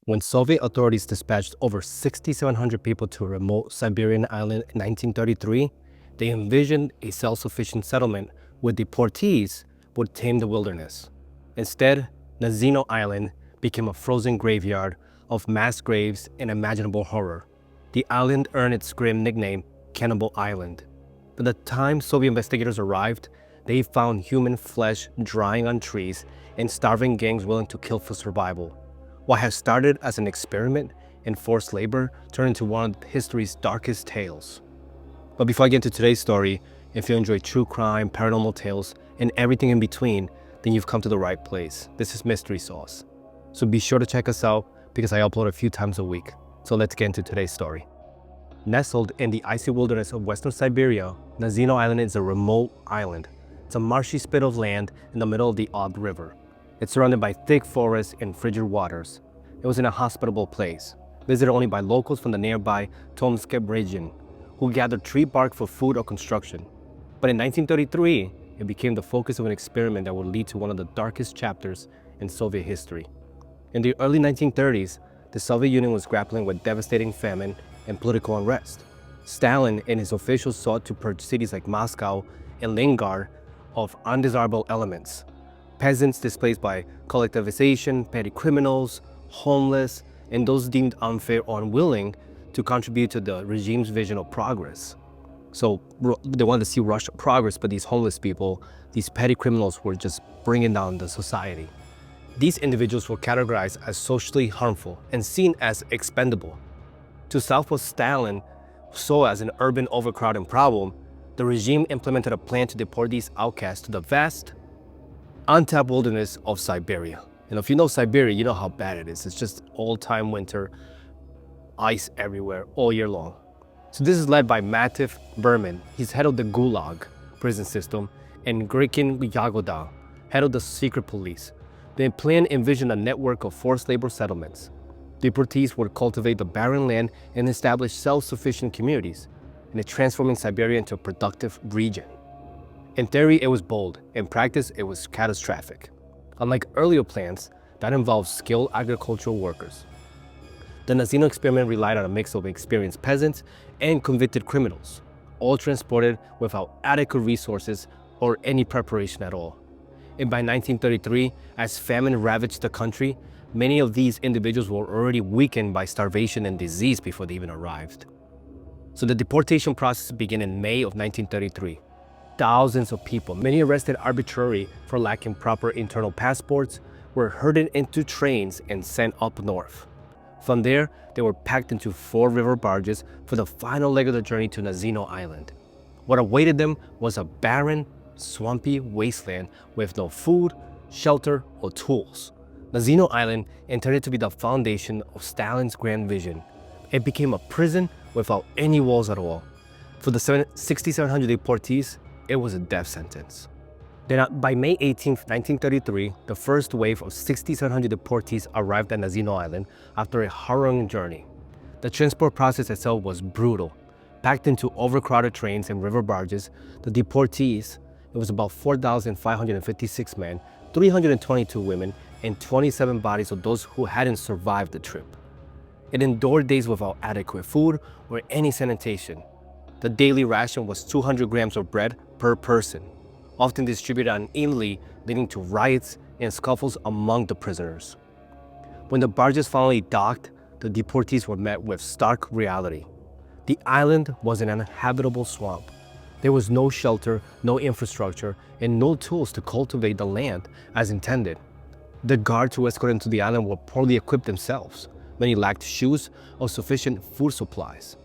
When Soviet authorities dispatched over 6,700 people to a remote Siberian island in 1933, they envisioned a self-sufficient settlement where deportees would tame the wilderness. Instead, Nazino Island became a frozen graveyard of mass graves and imaginable horror. The island earned its grim nickname, Cannibal Island. By the time Soviet investigators arrived, they found human flesh drying on trees and starving gangs willing to kill for survival. What had started as an experiment in forced labor turned into one of history's darkest tales. But before I get into today's story, if you enjoy true crime, paranormal tales, and everything in between, then you've come to the right place. This is Mystery Sauce. So be sure to check us out because I upload a few times a week. So let's get into today's story. Nestled in the icy wilderness of western Siberia, Nazino Island is a remote island. It's a marshy spit of land in the middle of the Ob River. It's surrounded by thick forests and frigid waters. It was in a hospitable place, visited only by locals from the nearby Tomsk region, who gathered tree bark for food or construction. But in 1933, it became the focus of an experiment that would lead to one of the darkest chapters in Soviet history. In the early 1930s, the Soviet Union was grappling with devastating famine and political unrest. Stalin and his officials sought to purge cities like Moscow and Leningrad of undesirable elements. Peasants displaced by collectivization, petty criminals, homeless, and those deemed unfair or unwilling to contribute to the regime's vision of progress. So they wanted to see Russia progress, but these homeless people, these petty criminals were just bringing down the society. These individuals were categorized as socially harmful and seen as expendable. To south what Stalin saw as an urban overcrowding problem, the regime implemented a plan to deport these outcasts to the vast, untapped wilderness of Siberia. And if you know Siberia, you know how bad it is. It's just all-time winter, ice everywhere, all year long. So this is led by Mativ Berman. He's head of the Gulag prison system, and Grikin Yagoda, head of the secret police. The plan envisioned a network of forced labor settlements. Deportees would cultivate the barren land and establish self-sufficient communities, and transforming Siberia into a productive region. In theory, it was bold. In practice, it was catastrophic. Unlike earlier plans that involved skilled agricultural workers, the Nazino experiment relied on a mix of experienced peasants and convicted criminals, all transported without adequate resources or any preparation at all. And by 1933, as famine ravaged the country, many of these individuals were already weakened by starvation and disease before they even arrived. So the deportation process began in May of 1933. Thousands of people, many arrested arbitrarily for lacking proper internal passports, were herded into trains and sent up north. From there, they were packed into 4 river barges for the final leg of the journey to Nazino Island. What awaited them was a barren, swampy wasteland with no food, shelter, or tools. Nazino Island intended to be the foundation of Stalin's grand vision. It became a prison without any walls at all. For the 6,700 deportees, it was a death sentence. Then by May 18, 1933, the first wave of 6,700 deportees arrived at Nazino Island after a harrowing journey. The transport process itself was brutal. Packed into overcrowded trains and river barges, the deportees, it was about 4,556 men, 322 women, and 27 bodies of those who hadn't survived the trip. It endured days without adequate food or any sanitation. The daily ration was 200 grams of bread per person, often distributed unevenly, leading to riots and scuffles among the prisoners. When the barges finally docked, the deportees were met with stark reality. The island was an uninhabitable swamp. There was no shelter, no infrastructure, and no tools to cultivate the land as intended. The guards who escorted into the island were poorly equipped themselves. Many lacked shoes or sufficient food supplies.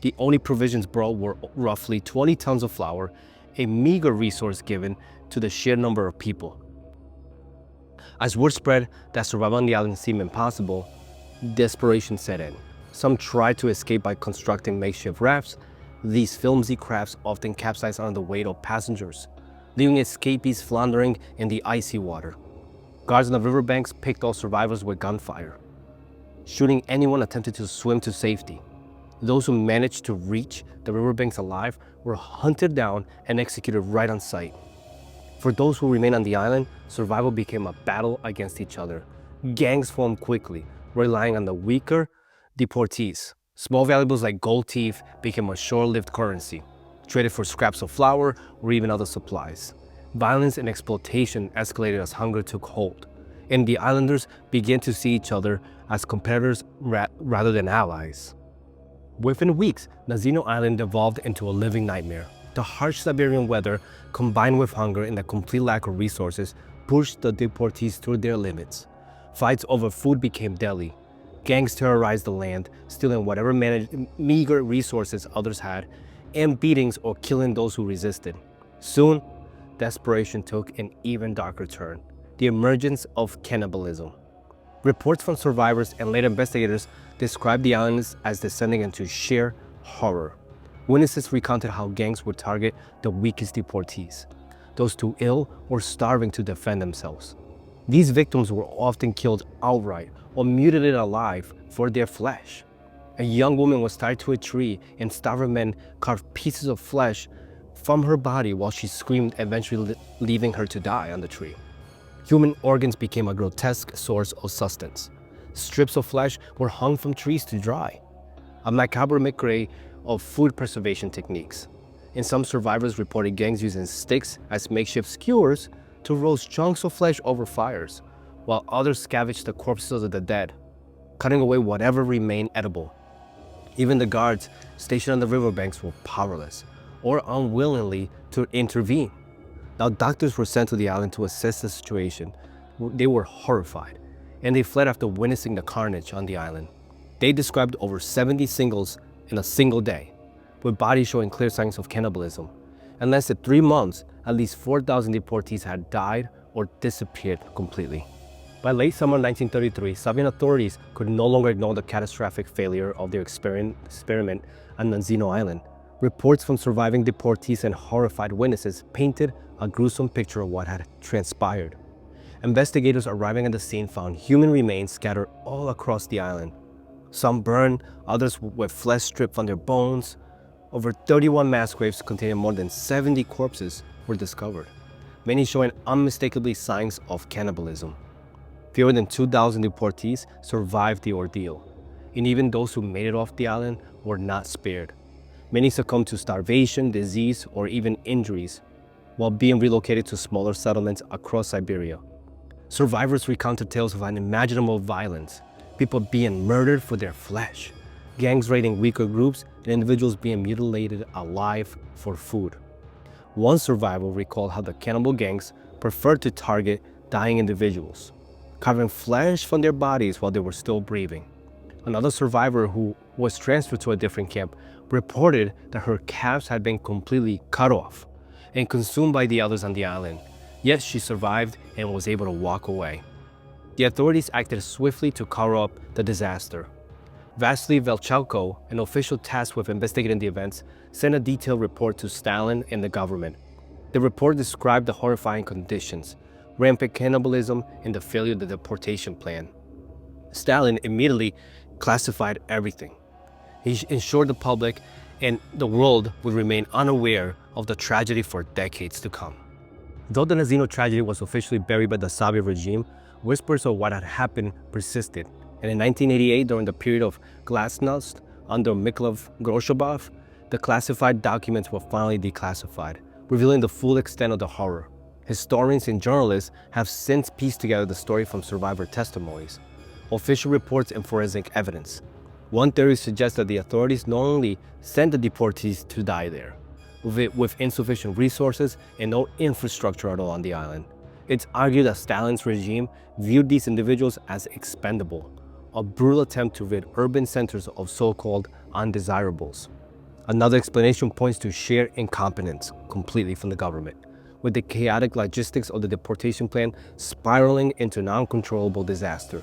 The only provisions brought were roughly 20 tons of flour, a meager resource given to the sheer number of people. As word spread that survival on the island seemed impossible, desperation set in. Some tried to escape by constructing makeshift rafts. These flimsy crafts often capsized under the weight of passengers, leaving escapees floundering in the icy water. Guards on the riverbanks picked off survivors with gunfire, shooting anyone attempted to swim to safety. Those who managed to reach the riverbanks alive were hunted down and executed right on sight. For those who remained on the island, survival became a battle against each other. Gangs formed quickly. relying on the weaker deportees. Small valuables like gold teeth became a short-lived currency, traded for scraps of flour or even other supplies. Violence and exploitation escalated as hunger took hold, and the islanders began to see each other as competitors rather than allies. Within weeks, Nazino Island evolved into a living nightmare. The harsh Siberian weather, combined with hunger and the complete lack of resources, pushed the deportees to their limits. Fights over food became deadly. Gangs terrorized the land, stealing whatever meager resources others had, and beatings or killing those who resisted. Soon, desperation took an even darker turn: the emergence of cannibalism. Reports from survivors and later investigators described the islands as descending into sheer horror. Witnesses recounted how gangs would target the weakest deportees, those too ill or starving to defend themselves. These victims were often killed outright or mutilated alive for their flesh. A young woman was tied to a tree, and starving men carved pieces of flesh from her body while she screamed, eventually leaving her to die on the tree. Human organs became a grotesque source of sustenance. Strips of flesh were hung from trees to dry, a macabre mimicry of food preservation techniques. And some survivors reported gangs using sticks as makeshift skewers to roast chunks of flesh over fires, while others scavenged the corpses of the dead, cutting away whatever remained edible. Even the guards stationed on the riverbanks were powerless or unwillingly to intervene. Now, doctors were sent to the island to assess the situation. They were horrified, and they fled after witnessing the carnage on the island. They described over 70 singles in a single day, with bodies showing clear signs of cannibalism. In less than 3 months, at least 4,000 deportees had died or disappeared completely. By late summer 1933, Soviet authorities could no longer ignore the catastrophic failure of their experiment on Nazino Island. Reports from surviving deportees and horrified witnesses painted a gruesome picture of what had transpired. Investigators arriving at the scene found human remains scattered all across the island. Some burned, others with flesh stripped from their bones. Over 31 mass graves containing more than 70 corpses were discovered, many showing unmistakably signs of cannibalism. Fewer than 2,000 deportees survived the ordeal, and even those who made it off the island were not spared. Many succumbed to starvation, disease, or even injuries, while being relocated to smaller settlements across Siberia. Survivors recounted tales of unimaginable violence, people being murdered for their flesh, gangs raiding weaker groups, and individuals being mutilated alive for food. One survivor recalled how the cannibal gangs preferred to target dying individuals, carving flesh from their bodies while they were still breathing. Another survivor, who was transferred to a different camp, reported that her calves had been completely cut off and consumed by the others on the island, yet she survived and was able to walk away. The authorities acted swiftly to cover up the disaster. Vasily Velchenko, an official tasked with investigating the events, sent a detailed report to Stalin and the government. The report described the horrifying conditions, rampant cannibalism, and the failure of the deportation plan. Stalin immediately classified everything. He ensured the public and the world would remain unaware of the tragedy for decades to come. Though the Nazino tragedy was officially buried by the Soviet regime, whispers of what had happened persisted. And in 1988, during the period of glasnost under Mikhail Gorbachev, the classified documents were finally declassified, revealing the full extent of the horror. Historians and journalists have since pieced together the story from survivor testimonies, official reports, and forensic evidence. One theory suggests that the authorities not only sent the deportees to die there, with insufficient resources and no infrastructure at all on the island. It's argued that Stalin's regime viewed these individuals as expendable, a brutal attempt to rid urban centers of so-called undesirables. Another explanation points to sheer incompetence completely from the government, with the chaotic logistics of the deportation plan spiraling into an uncontrollable disaster.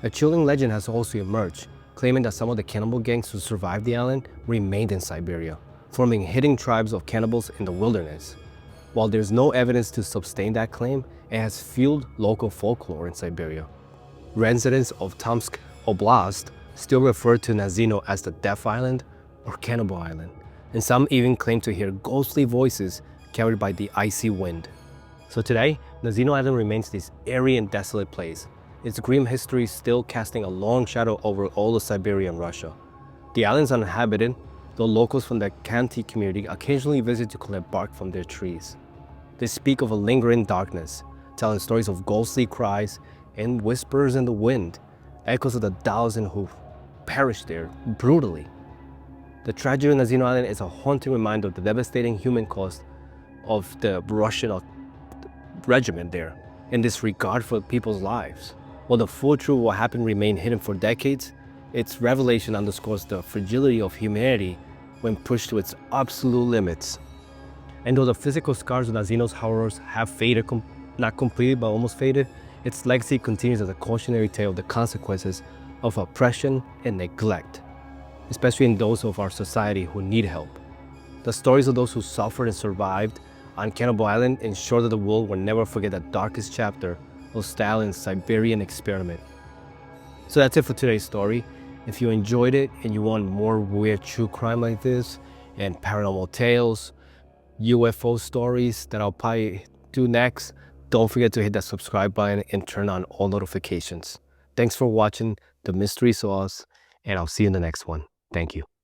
A chilling legend has also emerged, claiming that some of the cannibal gangs who survived the island remained in Siberia, forming hidden tribes of cannibals in the wilderness. While there's no evidence to sustain that claim, it has fueled local folklore in Siberia. Residents of Tomsk Oblast still refer to Nazino as the Death Island or Cannibal Island, and some even claim to hear ghostly voices carried by the icy wind. So today, Nazino Island remains this eerie and desolate place, its grim history still casting a long shadow over all of Siberia and Russia. The island is uninhabited, though locals from the Khanty community occasionally visit to collect bark from their trees. They speak of a lingering darkness, telling stories of ghostly cries and whispers in the wind, echoes of the thousands who perished there brutally. The tragedy on Nazino Island is a haunting reminder of the devastating human cost of the Russian regiment there and disregard for people's lives. While the full truth of what happened remained hidden for decades, its revelation underscores the fragility of humanity when pushed to its absolute limits. And though the physical scars of Nazino's horrors have faded, not completely but almost faded, its legacy continues as a cautionary tale of the consequences of oppression and neglect, especially in those of our society who need help. The stories of those who suffered and survived on Cannibal Island ensure that the world will never forget the darkest chapter of Stalin's Siberian experiment. So that's it for today's story. If you enjoyed it and you want more weird true crime like this and paranormal tales, UFO stories that I'll probably do next, don't forget to hit that subscribe button and turn on all notifications. Thanks for watching The Mystery Sauce, and I'll see you in the next one. Thank you.